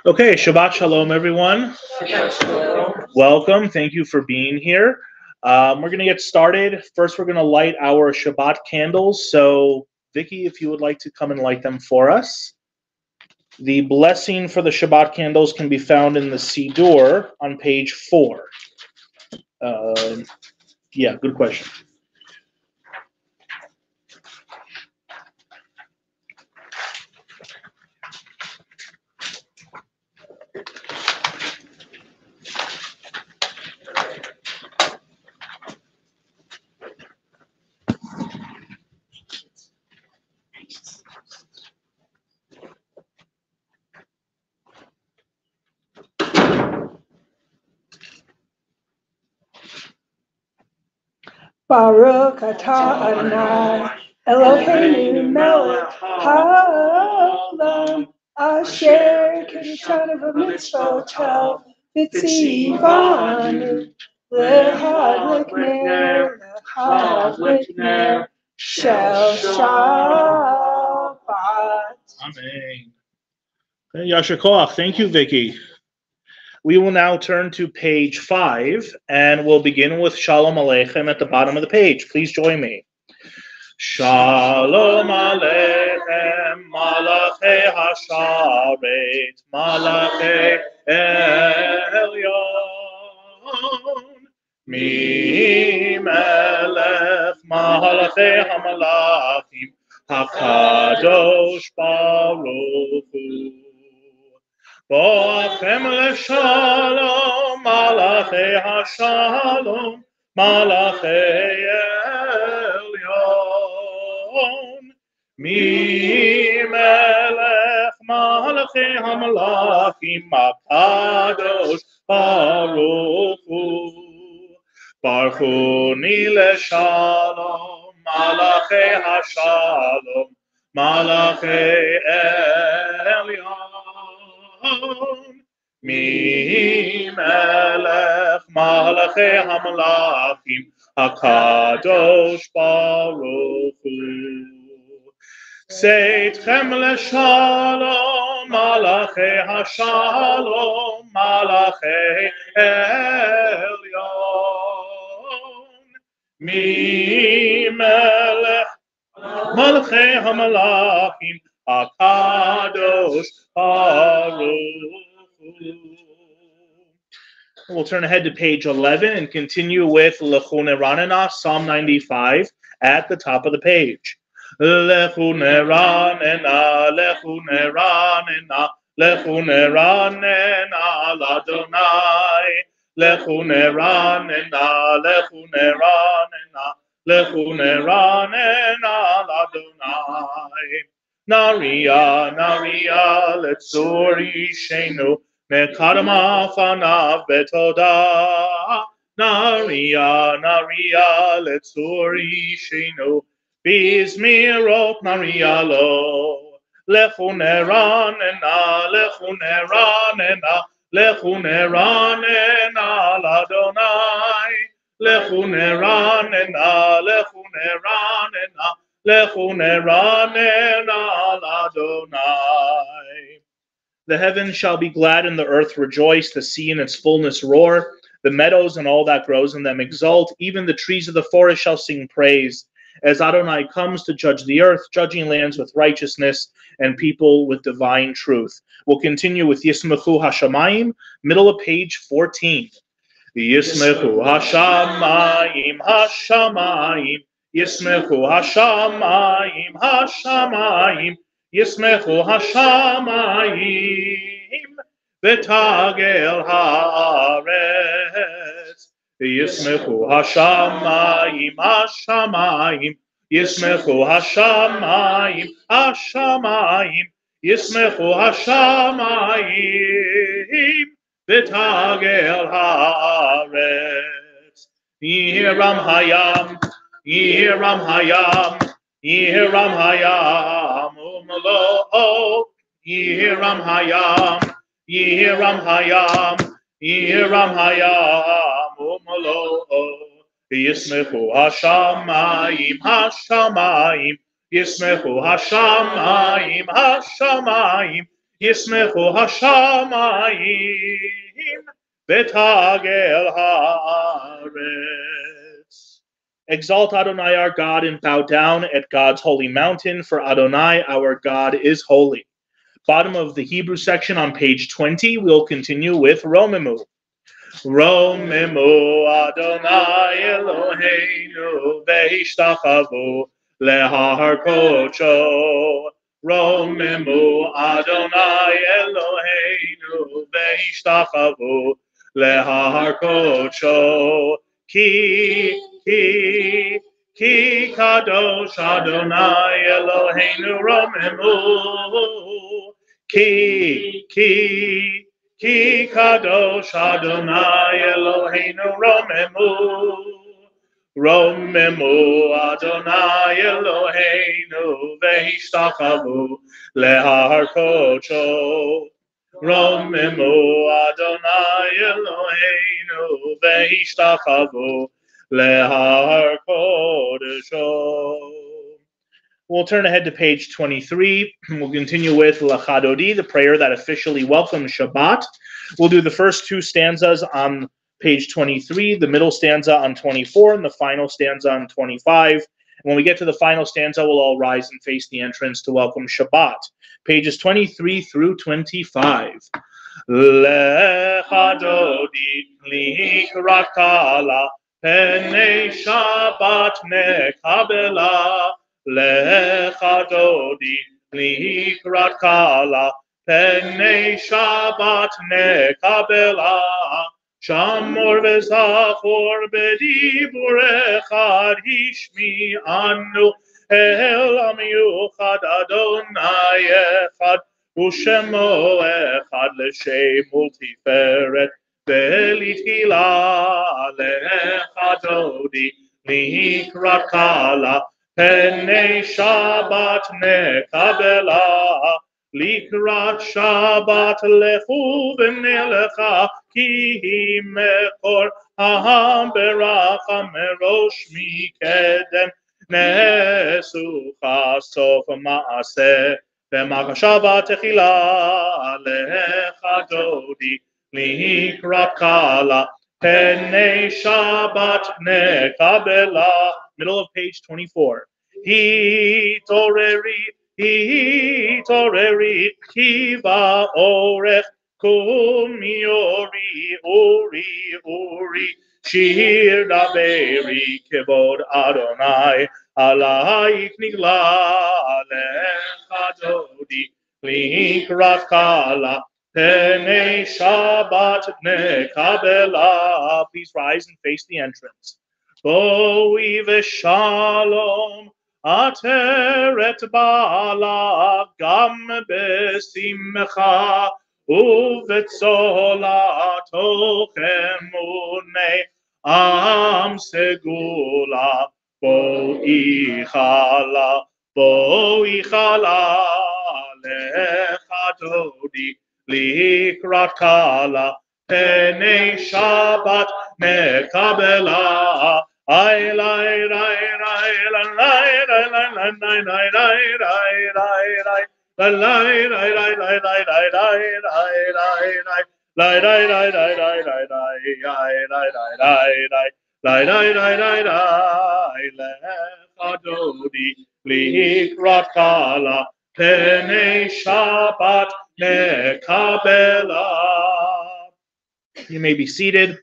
Okay, Shabbat Shalom, everyone. Welcome. Thank you for being here. We're going to get started. First, we're going to light our Shabbat candles. So, Vicky, if you would like to come and light them for us. The blessing for the Shabbat candles can be found in the Siddur on page 4. Yeah, good question. Baruch atah Adonai Eloheinu melech haolam asher kiddushanu b'mitzvotav v'tzivanu lehadlik ner shel Shabbat. Amen. Okay, Yasher Koach. Thank you, Vicky. We will now turn to page 5, and we'll begin with Shalom Aleichem at the bottom of the page. Please join me. Shalom Aleichem, Malachei Hasharet, Malachei Elyon, Mi Melech, Malachei HaMalachim, HaKadosh Baruch Hu. Boachem leshalom, malachei hashalom, malachei elyon. Mi melech malachei hamalachim, hakadosh baruch hu. Baruchuni leshalom, malachei hashalom, malachei elyon. Mi melech malachei hamalachim hakadosh baruch hu. Seitchem leshalom malachei hashalom malachei elyon. Mi melech malachei hamalachim hakadosh baruch. We'll turn ahead to page 11 and continue with Lechu Neranena, Psalm 95, at the top of the page. Lechu Neranena, Lechu Neranena, Lechu Neranena, Ladonai. Lechu Neranena, Lechu Neranena, Lechu Neranena, Ladonai. Naria, Naria, Letzuri Shenu, Mekadama Fanav Betoda. Naria, Naria, Letzuri Shenu, Bizmirot Naria Lo. Lechu Neranena, Lechu Neranena, Lechu Neranena, Ladonai. Lechu Neranena, Lechu Neranena, Lechu neranena l'Adonai. The heavens shall be glad and the earth rejoice, the sea and its fullness roar, the meadows and all that grows in them exult, even the trees of the forest shall sing praise, as Adonai comes to judge the earth, judging lands with righteousness and people with divine truth. We'll continue with Yismechu Hashamayim, middle of page 14. Yismechu Hashamayim, Hashamayim, Yismechu Hashamayim, Hashamayim, Yismechu Hashamayim, V'tagel haaretz. Yismechu Hashamayim, Hashamayim, Yismechu Hashamayim, Hashamayim, Yismechu Hashamayim, V'tagel haaretz. Yiram hayam, Yiram hayam, Yiram hayam, Umlo, Yiram hayam, Yiram hayam, Yiram hayam, Umlo, Yismechu Hashamayim, Hashamayim, Yismechu Hashamayim, Hashamayim, Yismechu hashamayim v'tagel haaretz. Exalt Adonai our God and bow down at God's holy mountain, for Adonai our God is holy. Bottom of the Hebrew section on page 20, we'll continue with Romemu. Romemu Adonai Eloheinu ve'ishtachavu lehar kocho. Romemu Adonai Eloheinu ve'ishtachavu lehar kocho. Ki kadosh Adonai Eloheinu Romemu. Ki kadosh Adonai Eloheinu Romemu Adonai Eloheinu ve'ishtachavu lehar kocho. Romemu Adonai Eloheinu ve'ishtachavu lehar kodecho. We'll turn ahead to page 23. We'll continue with L'chadodi, the prayer that officially welcomes Shabbat. We'll do the first two stanzas on page 23, the middle stanza on 24, and the final stanza on 25. And when we get to the final stanza, we'll all rise and face the entrance to welcome Shabbat. Pages 23 through 25. L'chadodi likrat kala penei Shabbat nekabela. L'chadodi likrat kala penei Shabbat nekabela. Shamor v'zachor b'dibur echad hishmi'anu el hamiuchad Adonai echad u'shemo echad l'shem multiferet ve'litchila. L'chadodi likrat kala penei Shabbat nekabela. Likrat Shabbat lechu v'nelecha ki hi mekor ha'am beracha merosh mikedem nesucha sof ma'aseh v'machshava techila. L'chadodi likrat kala penei Shabbat nekabela. Middle of page 24. Hitoreri kiva orech kumiori uri shir daveri kevod Adonai alaik nigla. L'chadodi likrat kala penei Shabbat nekabela. Please rise and face the entrance. Boi v'shalom ateret bala gam besimcha uvetzola tochemune am segula boi chala l'chadodi likrat kala penei Shabbat nekabela. I lie, L'chadodi likrat kala penei Shabbat nekabela. You may be seated.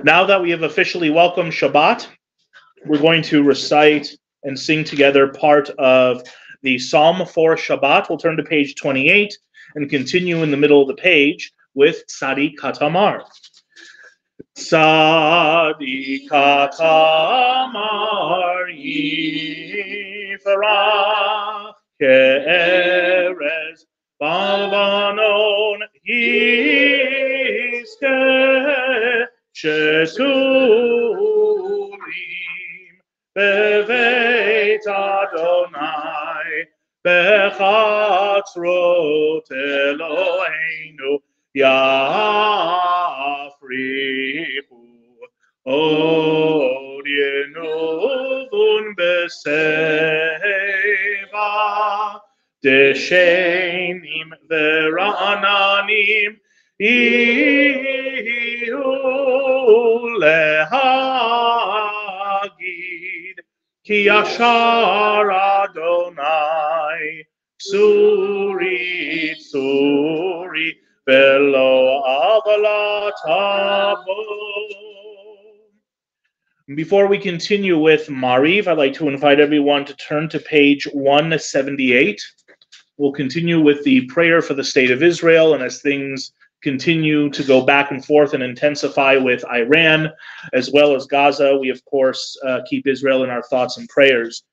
Now that we have officially welcomed Shabbat, we're going to recite and sing together part of the Psalm for Shabbat. We'll turn to page 28 and continue in the middle of the page with Tzadi Katamar. Tzadi Katamar Yifrach Ke'erez Balvanon Yizkeh Sheturim Beveit Adonai Bechatzrot Eloheinu Yafrichu Od Yenuvun Beseva Deshenim Vera'ananim Ihu Lehagid Ki Yashar Adonai Tsuri Tsuri Velo Avalat Habo. Before we continue with Mariv, I'd like to invite everyone to turn to page 178. We'll continue with the prayer for the state of Israel, and as things continue to go back and forth and intensify with Iran, as well as Gaza, we, of course, keep Israel in our thoughts and prayers.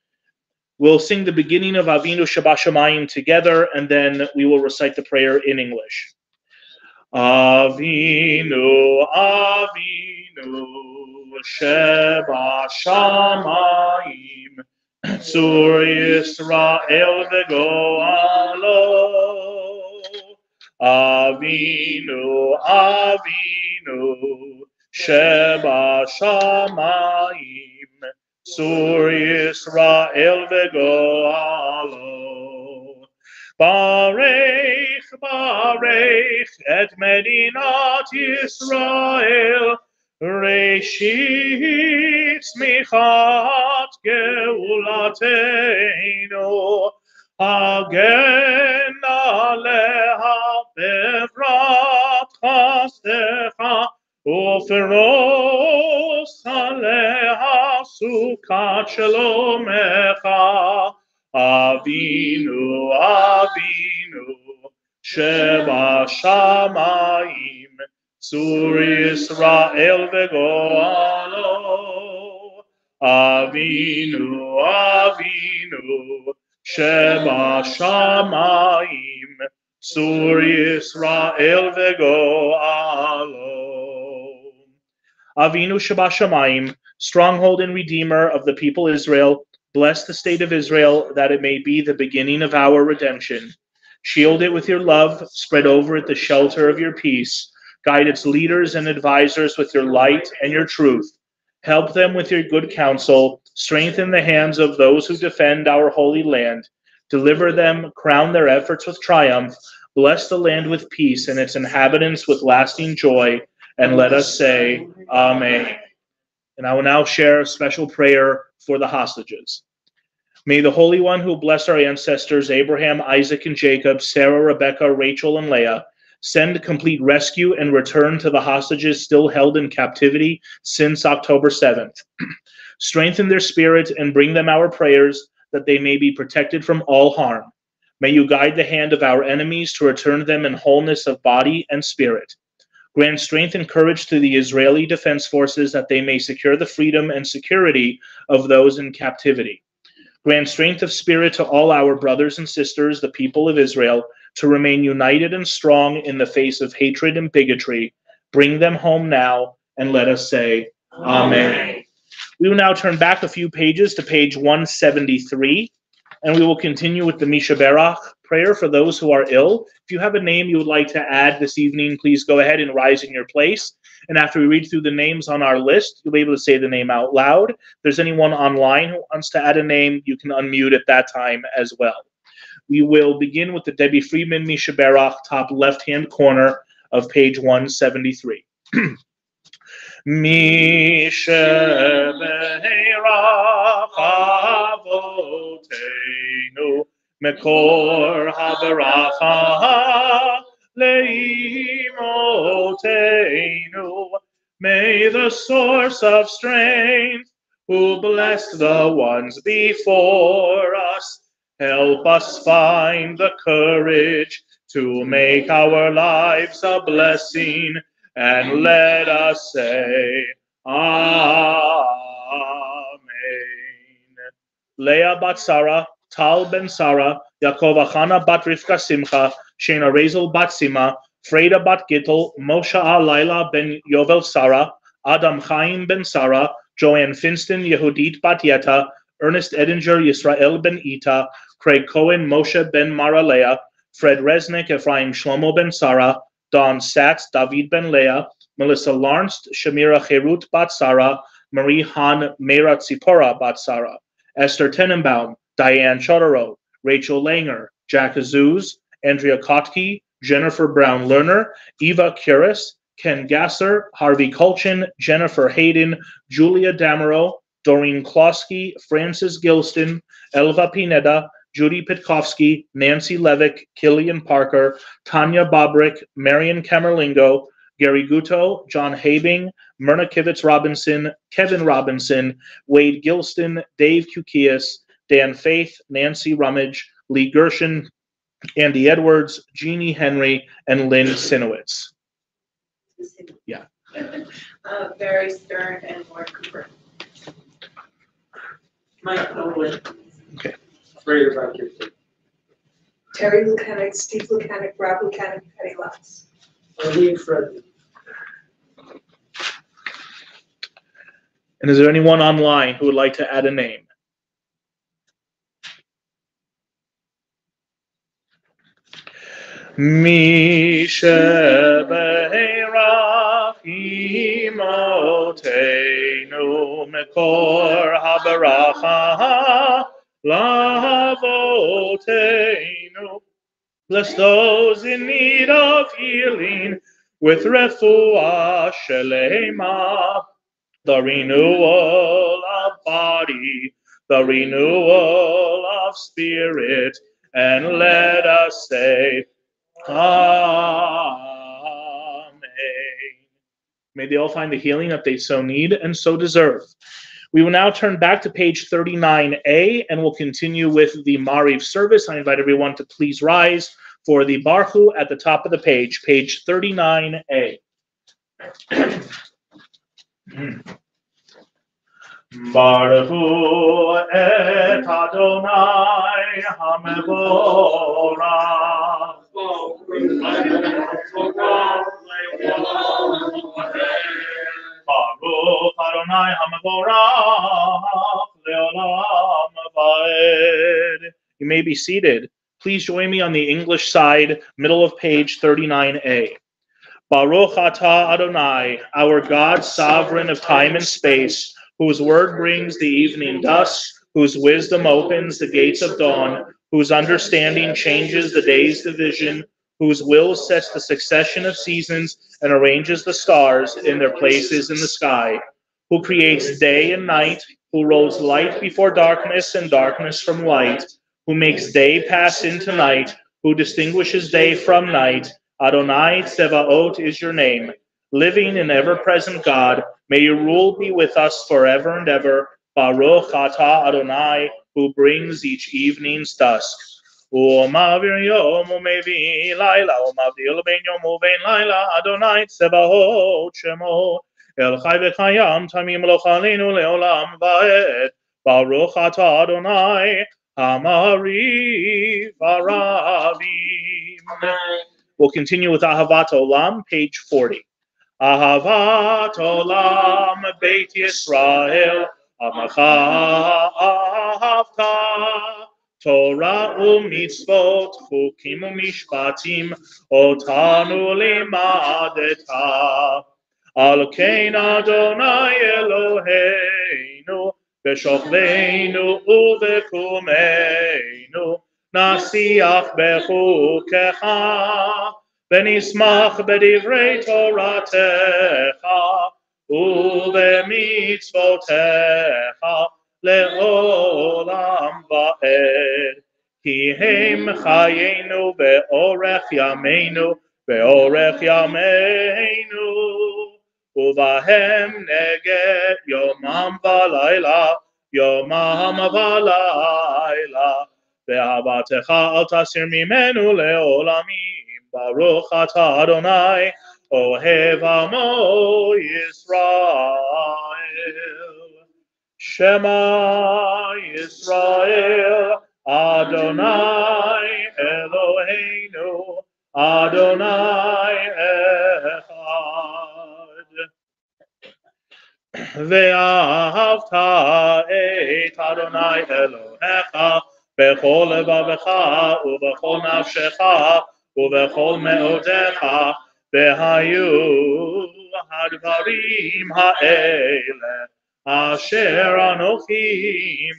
We'll sing the beginning of Avinu Shabbat Shamayim together, and then we will recite the prayer in English. Avinu, Avinu, Shabbat Shamayim, Tzur Yisrael v'go'alo. Avinu, Avinu, Shabbat Shamayim, Tzur Yisrael v'go'alo. Barech, Barech, et Medinat Yisrael, Reshit Smichat Geulateinu, Hagen Aleha Bevrat Chastecha, Uferos Aleha Sukat Shalomecha. Avinu, Avinu, Sheba Shamayim, Tzur Yisrael v'go'alo. Avinu, Avinu, Sheba Shamayim, Tzur Yisrael v'go'alo. Avinu Sheba Shamayim, stronghold and redeemer of the people Israel, bless the state of Israel, that it may be the beginning of our redemption. Shield it with your love, spread over it the shelter of your peace. Guide its leaders and advisors with your light and your truth. Help them with your good counsel. Strengthen the hands of those who defend our holy land. Deliver them, crown their efforts with triumph. Bless the land with peace and its inhabitants with lasting joy. And let us say, Amen. And I will now share a special prayer for the hostages. May the Holy One who blessed our ancestors, Abraham, Isaac, and Jacob, Sarah, Rebekah, Rachel, and Leah, send complete rescue and return to the hostages still held in captivity since October 7th. Strengthen their spirit and bring them our prayers, that they may be protected from all harm. May you guide the hand of our enemies to return them in wholeness of body and spirit. Grant strength and courage to the Israeli Defense Forces, that they may secure the freedom and security of those in captivity. Grant strength of spirit to all our brothers and sisters, the people of Israel, to remain united and strong in the face of hatred and bigotry. Bring them home now, and let us say, Amen. We will now turn back a few pages to page 173, and we will continue with the Mishaberach prayer for those who are ill. If you have a name you would like to add this evening, please go ahead and rise in your place. And after we read through the names on our list, you'll be able to say the name out loud. If there's anyone online who wants to add a name, you can unmute at that time as well. We will begin with the Debbie Friedman Mishaberach, top left-hand corner of page 173. Mishaberach Avoteinu Mekor HaBaracha Leimoteinu. May the source of strength, who blessed the ones before us, help us find the courage to make our lives a blessing, and let us say, Amen. Leah bat Sarah, Tal ben Sarah, Yaakov Achana bat Rivka Simcha, Shena Rezel bat Sima, Freda bat Gittel, Moshe Laila ben Yovel Sarah, Adam Chaim ben Sarah, Joanne Finston, Yehudit bat Yeta, Ernest Edinger, Yisrael ben Ita, Craig Cohen, Moshe ben Maralea, Fred Resnick, Ephraim Shlomo ben Sarah, Don Satz, David ben Leah, Melissa Lawrence, Shamira Cherut bat Sarah, Marie Han Meira Tzipora bat Sarah, Esther Tenenbaum, Diane Chodorow, Rachel Langer, Jack Azuz, Andrea Kotke, Jennifer Brown Lerner, Eva Curis, Ken Gasser, Harvey Kulchin, Jennifer Hayden, Julia Damero, Doreen Klosky, Francis Gilston, Elva Pineda, Judy Pitkovsky, Nancy Levick, Killian Parker, Tanya Bobrick, Marion Camerlingo, Gary Guto, John Habing, Myrna Kivitz Robinson, Kevin Robinson, Wade Gilston, Dave Kukias, Dan Faith, Nancy Rummage, Lee Gershon, Andy Edwards, Jeannie Henry, and Lynn Sinowitz. Yeah. Barry Stern and Lauren Cooper. Mike Owen. Okay. Afraid about your kid. Terry Lukanik, Steve Lukanik, Rob Lukanik, Patty Lutz. Eileen Fredman. And is there anyone online who would like to add a name? Mishebeirach imotenu mekor habaracha lavotenu. Bless those in need of healing with refuah shelema, the renewal of body, the renewal of spirit, and let us say, Amen. May they all find the healing that they so need and so deserve. We will now turn back to page 39a, and we'll continue with the Mariv service. I invite everyone to please rise for the Barchu at the top of the page 39a. Baruchu et Adonai HaMevorach. Baruch Adonai HaMevorach le'olam va'ed. You may be seated. Please join me on the English side, middle of page 39a. Baruch atah Adonai, our God, sovereign of time and space, whose word brings the evening dusk, whose wisdom opens the gates of dawn, whose understanding changes the day's division, whose will sets the succession of seasons and arranges the stars in their places in the sky, who creates day and night, who rolls light before darkness and darkness from light, who makes day pass into night, who distinguishes day from night. Adonai Tsevaot is your name. Living and ever-present God, may your rule be with us forever and ever. Baruch atah Adonai, who brings each evening's dusk. U'mavir yom u'mevi laila, u'mavdil ben yom u'ben laila, Adonai Tsevaot shemo. El chai v'chayam tamim lo chalinu le'olam va'ed. Baruch atah Adonai, Hamari Varavim. We'll continue with Ahavat Olam, page 40. Ahavat Olam Beit Yisrael, Amacha Ahavta, Torah u'mitzvot, chukim u'mishpatim, otanu limadeta. Al kein Adonai Eloheinu, b'shochveinu u'b'kumeinu, nasiach bechukecha, v'nismach b'divrei Toratecha, u'b'mitzvotecha, le'olam va'ed. Ki hem chayenu be'orech yameinu, be'orech yameinu, uvahem neget yomam v'layla, yomam v'layla. Ve'avatecha al tasir mimenu le'olamim. Baruch atah Adonai, ohev amo Yisrael. Shema Yisrael, Adonai Eloheinu, Adonai Echad. Ve'ahavta et Adonai Elohecha bechol levavecha ubechol nafshecha ubechol me'odecha ve'hayu hadvarim ha'ele asher anochi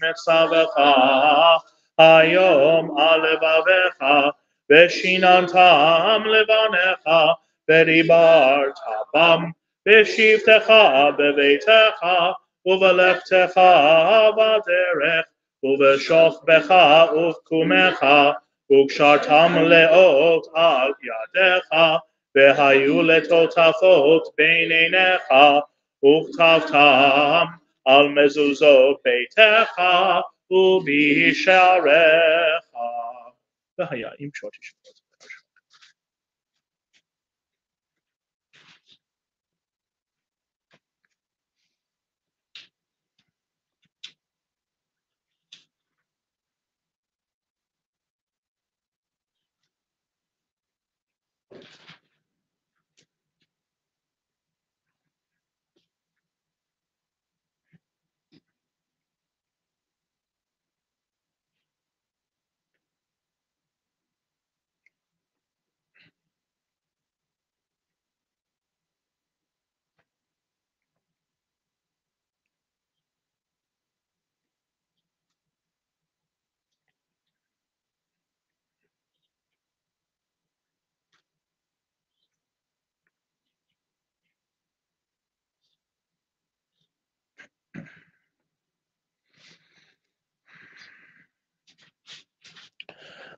metzavecha hayom alevavecha, veshinantam levanecha, vedibarta bam, veshivtecha beveitecha, uveleftecha vaderech, uveshochbecha uvkumecha, ukshartam leot al yadecha, vehayu letotafot beinenecha, וכתבתם על מזוזות ביתך ובשעריך. והיה עם שעות ישבות.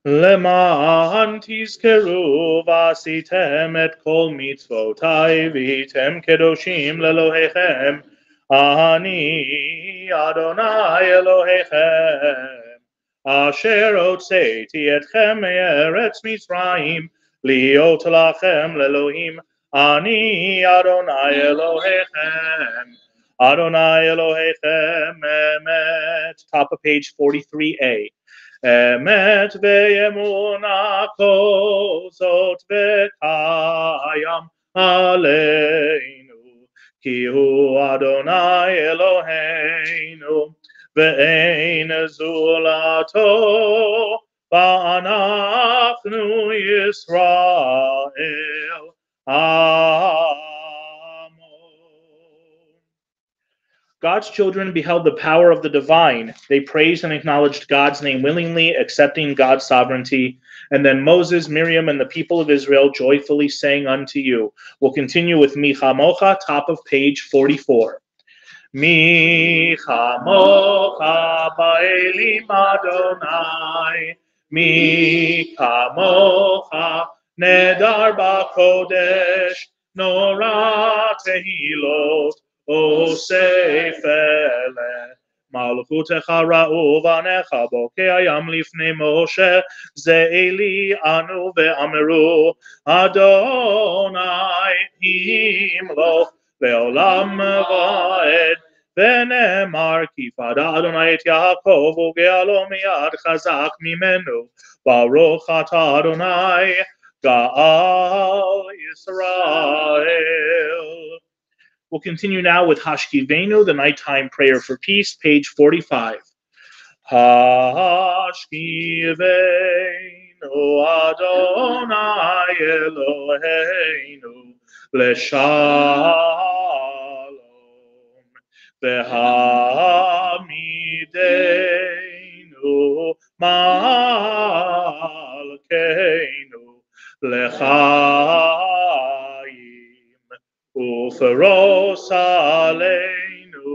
למען תזכרו ועשיתם את כל מצוותיי והייתם קדושים לאלוהיכם, אני אדוני אלוהיכם, אשר הוצאתי אתכם מארץ מצרים להיות לכם לאלוהים, אני אדוני אלוהיכם. Adonai Elohechem Emet. Top of page 43a. Emet ve'emuna kozot ve'kayam aleinu ki hu Adonai Eloheinu ve'ein zulato va'anachnu Yisrael. God's children beheld the power of the divine. They praised and acknowledged God's name willingly, accepting God's sovereignty. And then Moses, Miriam, and the people of Israel joyfully sang unto you. We'll continue with Mi Chamocha, top of page 44. Mi Chamocha ba'elim Adonai, Mi Chamocha nedar ba'kodesh, nora tehilot, Osef ele, Malchutecha ra'u v'anecha bokei hayam lifnei Moshe, ze'eli anu ve'ameru, Adonai himloch le'olam va'ed, ve'nemar kifada Adonai et Yaakov ugealo miyad chazak mimenu, Baruch ata Adonai Ga'al Yisrael. We'll continue now with Hashkivenu, the nighttime prayer for peace, page 45. Hashkivenu Adonai Eloheinu Leshalom V'hamidenu Malkeinu Lechaim Uferos aleinu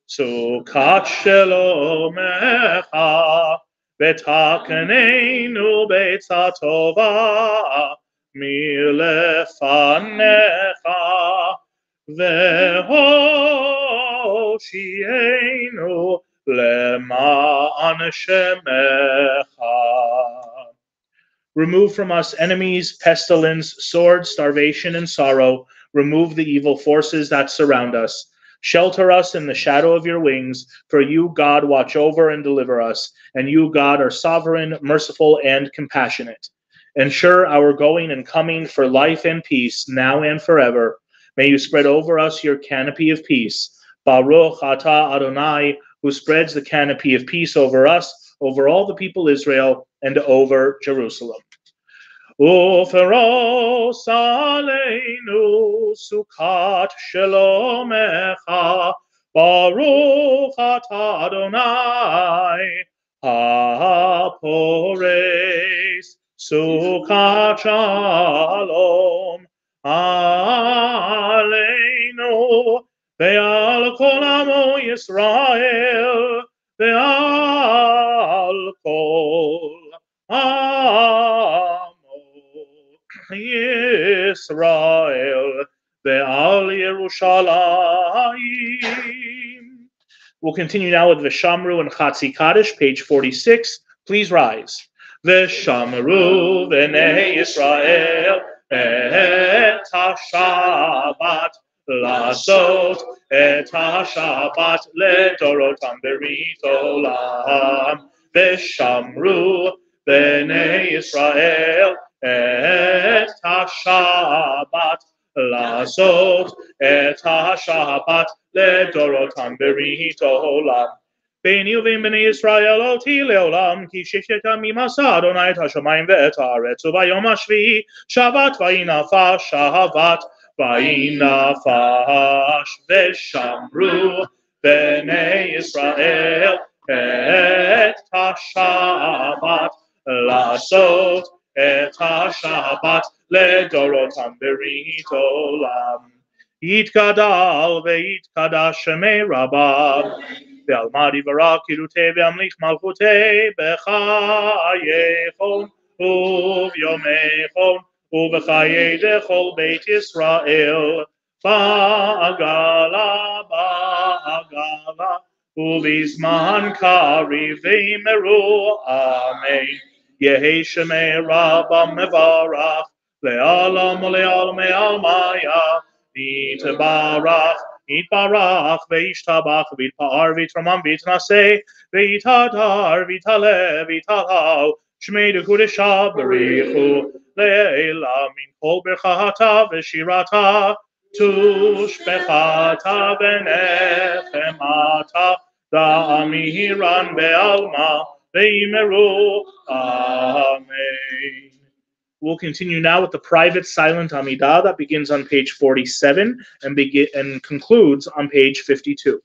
sukat shelomecha v'takneinu b'etzah tova milefanecha v'hoshienu lema'an shemecha. Remove from us enemies, pestilence, sword, starvation, and sorrow. Remove the evil forces that surround us. Shelter us in the shadow of your wings, for you, God, watch over and deliver us, and you, God, are sovereign, merciful, and compassionate. Ensure our going and coming for life and peace, now and forever. May you spread over us your canopy of peace. Baruch atah Adonai, who spreads the canopy of peace over us, over all the people Israel, and over Jerusalem. Uferos aleinu sukat shelomecha, Baruch atah Adonai, pores sukkah shalom aleinu ve'al kol amo Yisrael ve'al kol amo Yisrael ve'al Yerushalayim. We'll continue now with V'shamru and Chatzi Kaddish, page 46. Please rise. V'shamru v'nei Yisrael et ha-Shabbat לעשות את השבת לדורותם ברית עולם ושמרו בני ישראל את השבת לעשות את השבת לדורותם ברית עולם ביני ובין בני ישראל אותי לעולם כי ששת ימים עשה אדוני את השמיים ואת הארץ וביום השביעי שבת ויהי נפש שבת ויהי נפש ושמרו בני ישראל את השבת לעשות את השבת לדורותם ברית עולם יתגדל ויתקדש שמי רבם ועלמד יברא קידותי וימליך מלכותי בחייכם וביומכם ובחיי לכל בית ישראל בעגלה ובזמן קריב ואמרו אמן יהי שמי רבם מברך לעולם ולעולמי עלמיה יתברך יתברך וישתבח ויתפאר ויתרומם ויתנשא ויתהדר ויתעלה ויתהלל שמי דקודשה בריחו לעילה מן כל ברכתה ושירתה תושבחתה ונחמתה דאמירן בעלמא ואמרו amen. We'll continue now with the private silent Amidah that begins on page 47 and concludes on page 52.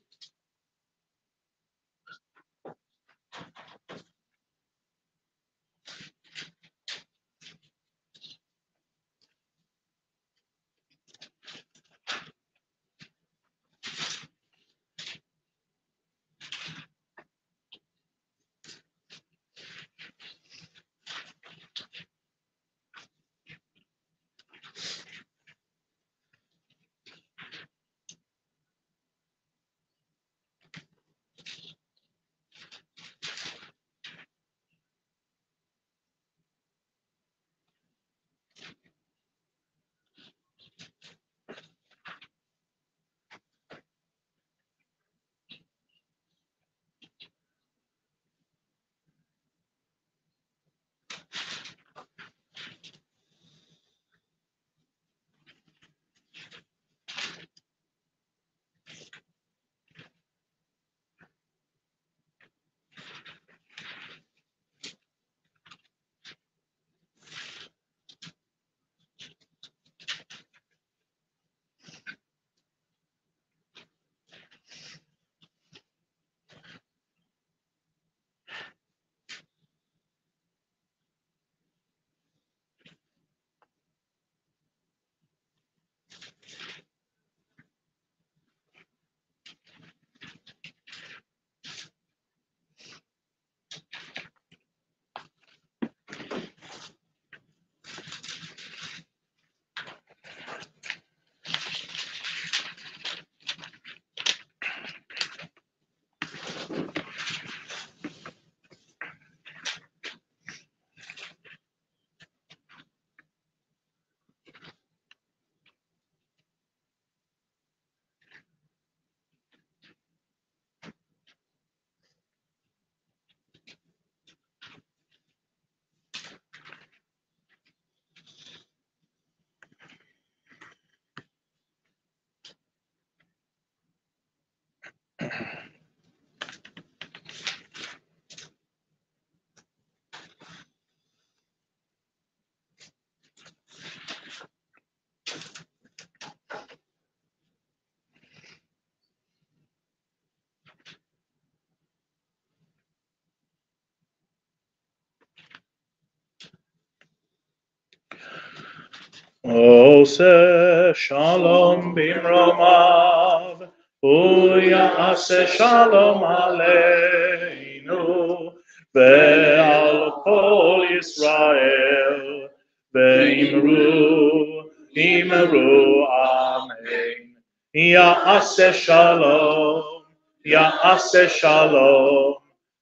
Ose shalom bimromav, uyase shalom aleinu, ve'al kol Yisrael, ve'imru, imru, amen. Ya'ase shalom, ya'ase shalom,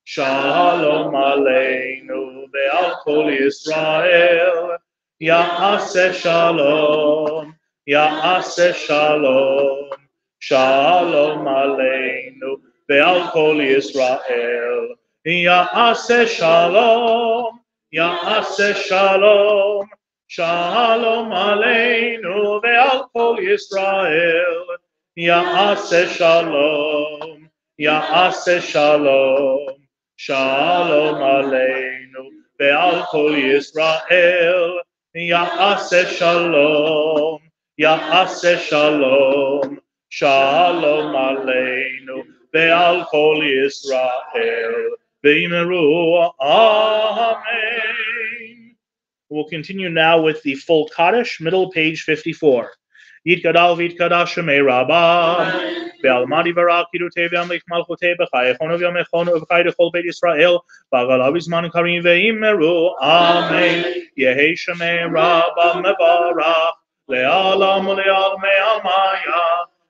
shalom aleinu, ve'al kol Yisrael, Ya'ase shalom, Ya'ase shalom, shalom aleinu, ve'al kol Yisrael. Ya'ase shalom, Ya'ase shalom, shalom aleinu, ve'al kol Yisrael. Ya'ase shalom, Ya'ase shalom, shalom aleinu, ve'al kol Yisrael. Ya'ase shalom, Ya'ase shalom, shalom aleinu, ve'al kol Yisrael, ve'imru, amen. We'll continue now with the full Kaddish, middle page 54. Yitgadal v'yitkadash shemei Rabbah, ve'almadi barak yidutei ve'amlik malchutei b'chayechonu v'yamechonu v'chay dechol beit Yisrael, v'agalav izman karim ve'imru, amen. Yehi shemei Rabbah mevarach, le'alam u'le'al me'amaya,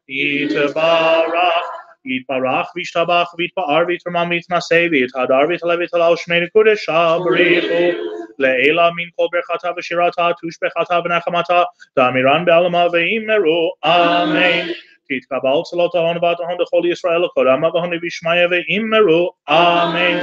yitbarach, yitbarach v'yishtabach v'yitpa'ar v'yitramam v'yitnaseh v'yithadar v'yitalev v'yithalal shmei nekudesh ha'barichu, le'ela min kol berchata v'shirata tush bechata v'nachamata damiran be'alama ve'immeru, amen. Titkabal tzalotahon v'atahon dechol Yisrael kodam avahon v'yishmaya ve'immeru, amen.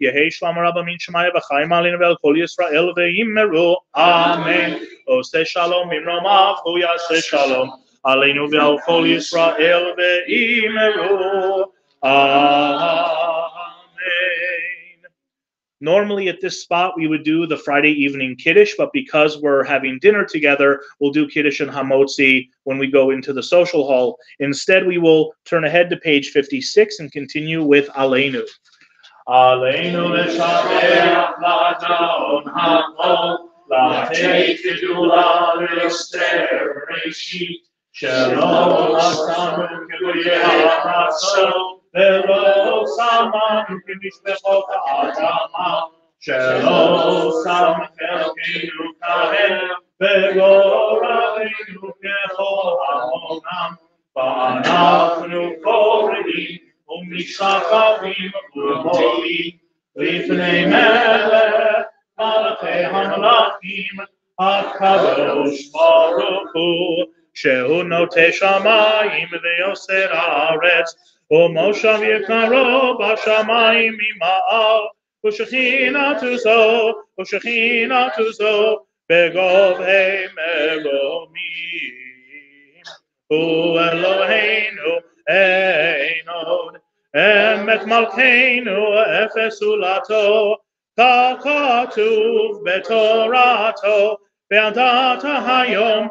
Yehi shlam rabba min shemaya v'chayim alin ve'al kol Yisrael ve'immeru, amen. Ose shalom mimromav hu yaseh shalom aleinu ve'al kol Yisrael ve'immeru, amen. Normally at this spot we would do the Friday evening Kiddush, but because we're having dinner together, we'll do Kiddush and Hamotzi when we go into the social hall. Instead, we will turn ahead to page 56 and continue with Aleinu. Aleinu l'shabeach la'adaon ha'ol, la'tei kedula l'ester reshit, shalom asanu k'goyei ha'ratzon, Velo sama k'mishpechot ha'adama, Shelo sam chelkeinu kahem, Velo rabeinu kechol ha'onam, Va'anachnu koreim, u'mishachavim u'molim, Lifnei melech, malachei hamalachim, HaKadosh Baruch Hu, Shehu notei shamayim ve'yoser haaretz, Moshav Yekaro Bashamayim Mima'al, Ushechina Tuzo, Begov Hei Meromim, Hu Eloheinu Einod, Emet Malkeinu Efesulato, Kakatuv Betorato, Ve'adata Hayom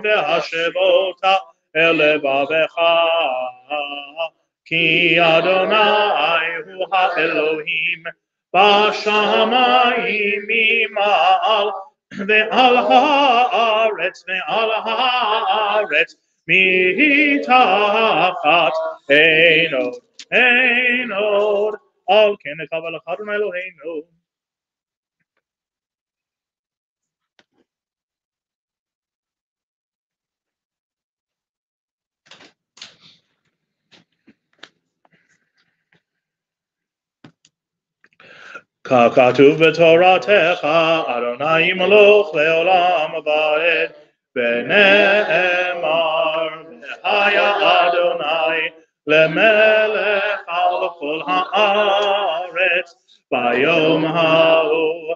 Ve'ashevota, Elevavecha, Ki Adonai hu ha'Elohim, Bashamayim mima'al, ve'al ha'aretz, mitachat einod, al ken Kabbalat Adonai Eloheinu. Kakatuv b'toratecha, Adonai Maloch leolam va'ed, V'ne'emar v'haya Adonai lemelech al kol ha'aretz, Bayom ha'u,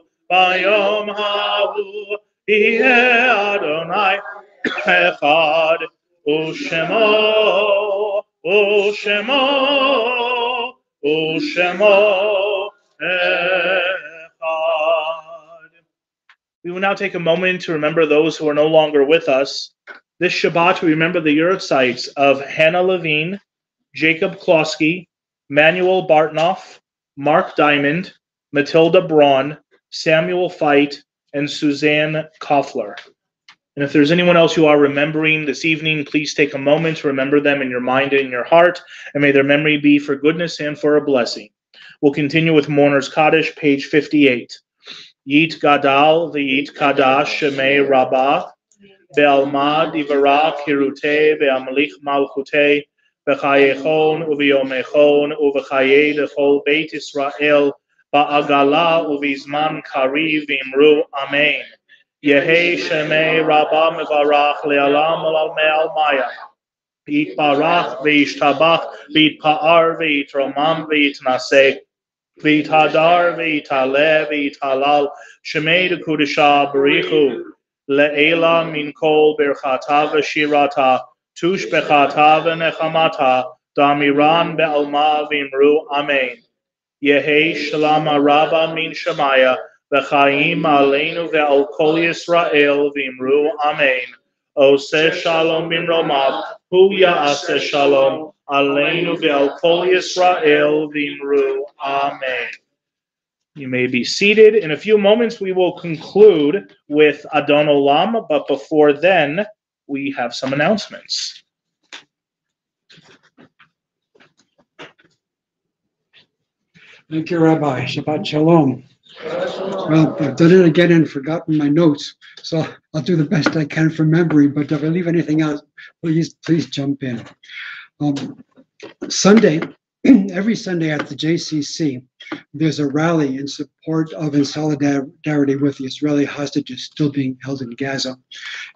yeh Adonai echad, U'shemo, we will now take a moment to remember those who are no longer with us. This Shabbat, we remember the yurtzites of Hannah Levine, Jacob Klosky, Manuel Bartnoff, Mark Diamond, Matilda Braun, Samuel Feit, and Suzanne Koffler. And if there's anyone else you are remembering this evening, please take a moment to remember them in your mind and in your heart, and may their memory be for goodness and for a blessing. We'll continue with Mourner's Kaddish, page 58. Yit Gadal v'Yit Kadash Shemei Rabbah Be'alma Divara Kirute Be'amlich Malchute B'chayechon U'v'yomechon U'v'chaye Dechol Beit Israel Ba'agala U'v'izman Kariv V'imru Amen. Yehi Shemei Rabbah Mevarach Le'alam Al'almei Almaya Yitbarach V'yishtabach V'yitpa'ar V'yitromam V'yitnaseh V'yitadar V'yitaleh V'yitalal Shemei Dekudisha Barichu Le'ela Min Kol Birchata V'shirata Tush Bechata V'nechamata Damiran Be'alma V'imru Amen. Yehi Shalama Rabba Min Shemaya V'chaim Aleinu Ve'al Kol Yisrael V'imru Amen. Oseh Shalom Min Romav Hu Ya'aseh Shalom Aleinu Ve'al Kol Yisrael V'imru Amen. You may be seated. In a few moments, we will conclude with Adon Olam, but before then, we have some announcements. Thank you, Rabbi. Shabbat Shalom. Well, I've done it again and forgotten my notes, so I'll do the best I can from memory, but if I leave anything out, please jump in. Sunday, every Sunday at the JCC, there's a rally in support of and solidarity with the Israeli hostages still being held in Gaza.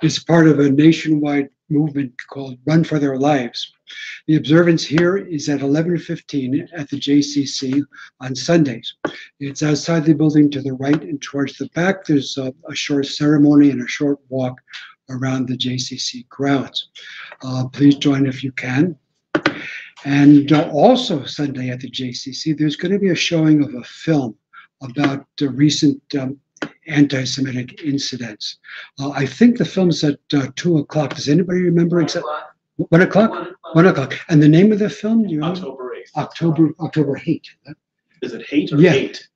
It's part of a nationwide movement called Run for Their Lives. The observance here is at 11:15 at the JCC on Sundays. It's outside the building to the right, and towards the back, there's a short ceremony and a short walk around the JCC grounds. Please join if you can. And also Sunday at the JCC, there's going to be a showing of a film about the recent anti-Semitic incidents. I think the film's at 2 o'clock. Does anybody remember exactly? 1 o'clock? 1 o'clock. And the name of the film? Do you remember? October 8th. October Hate. Is it hate or Yeah. hate?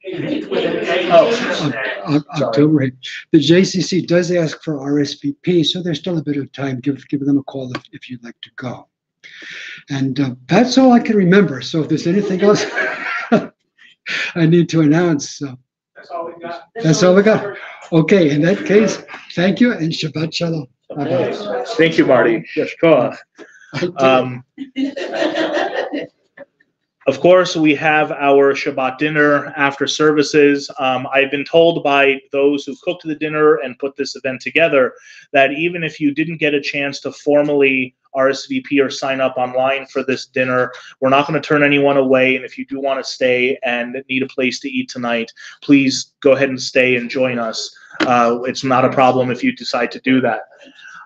October 8th. The JCC does ask for RSVP, so there's still a bit of time. Give them a call if you'd like to go. And that's all I can remember. So if there's anything else I need to announce. That's all we got. That's all we got. Okay, in that case, thank you and Shabbat Shalom. Bye-bye. Thank you, Marty. Yeshkoach. Of course, we have our Shabbat dinner after services. I've been told by those who cooked the dinner and put this event together that even if you didn't get a chance to formally RSVP or sign up online for this dinner, we're not going to turn anyone away. And if you do want to stay and need a place to eat tonight, please go ahead and stay and join us. It's not a problem if you decide to do that.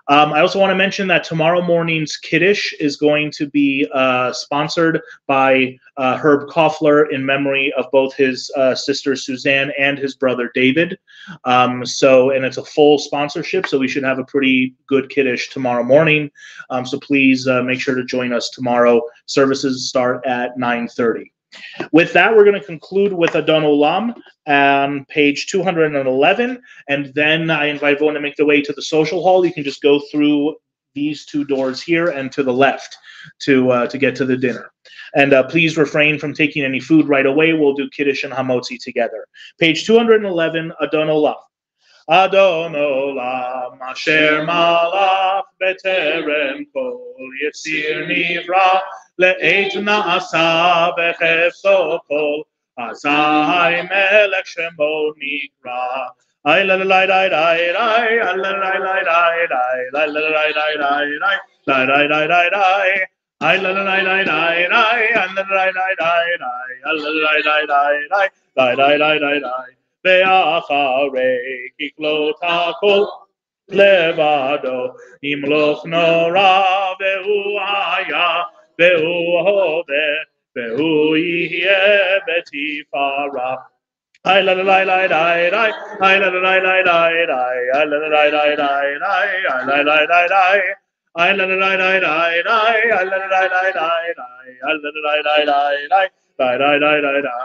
I also want to mention that tomorrow morning's Kiddush is going to be sponsored by Herb Koffler in memory of both his sister Suzanne and his brother David. And it's a full sponsorship, so we should have a pretty good Kiddush tomorrow morning. So please make sure to join us tomorrow. Services start at 9:30. With that, we're going to conclude with Adon Olam, page 211, and then I invite everyone to make their way to the social hall. You can just go through these two doors here and to the left to get to the dinner. And please refrain from taking any food right away. We'll do Kiddush and Hamotzi together. Page 211, Adon Olam. Adon Olam, Asher Malach B'terem Kol Yitzir Nivra Le'et Na'asa V'chefso Kol Azai Melech Shemo Nikra Ay la la la la la la la la la la la la la la la ay la la la la la la la la la la la Ve'acharei kiklot hakol levado imloch nora ve'hu haya ve'hu hove ve'hu yihye betifara. Ay la la la la la la, ay la la la la la la, ay la la la la la la, ay la la la la la. Ay la la la la la la, ay la la la la la la, ay la la la la la la,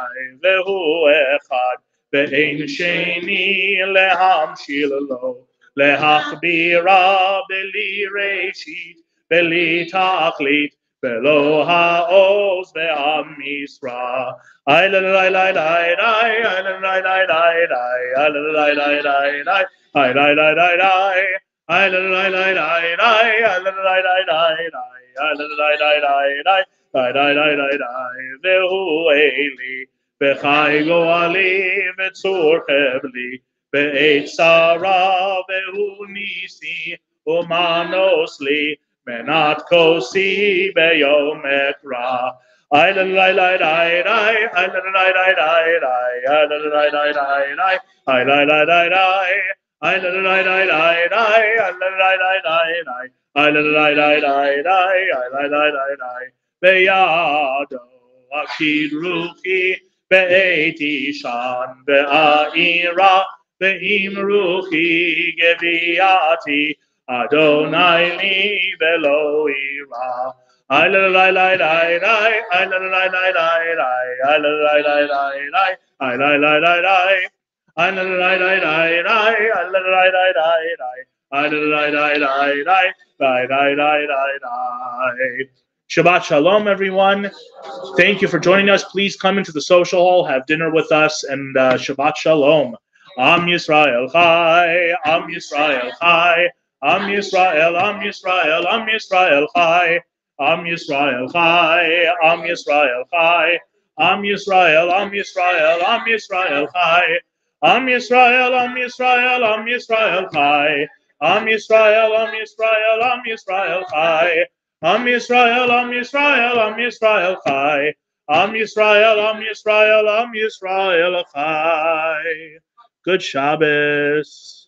ve'hu echad. Ve'ein sheni lehamshil lo להכבירה בלי ראשית, בלי תכלית, בלא העוז והמשרה. I la la la la la, I la la la la la, I la la la la la, I la la la la, I la la la la la, I la la la la la, I la la la la la, I la la la la, והוא אלי, בחי גואלי, בצור חבלי, בעת צרה, והוא ניסי, ומנוס לי, מנת כוסי ביום אקרא. I la la la la la, I la la la la la, I la la la la la, I la la la la, I la la la la la, I la la la la la, I la la la la la, I la la la la. בידו עקיד רוחי, בעת אישן בעירה, ועם רוחי גביעתי, אדוני לי ולא אירא. I la la la la la, I la la la la la, I la la la la la, I la la la la, I la la la la la, I la la la la la, I la la la la la. Shabbat Shalom, everyone. Thank you for joining us. Please come into the social hall, have dinner with us, and Shabbat Shalom. Am Yisrael Chai, Am Yisrael Chai, Am Yisrael, Am Yisrael, Am Yisrael Chai. Am Yisrael Chai, Am Yisrael Chai, Am Yisrael, Am Yisrael, Am Yisrael Chai, Am Yisrael, Am Yisrael, Am Yisrael Chai, Am Yisrael, Am Yisrael, Am Yisrael Chai, Am Yisrael, Am Yisrael, Am Yisrael Chai, Am Yisrael, Am Yisrael, Am Yisrael Chai. Good Shabbos.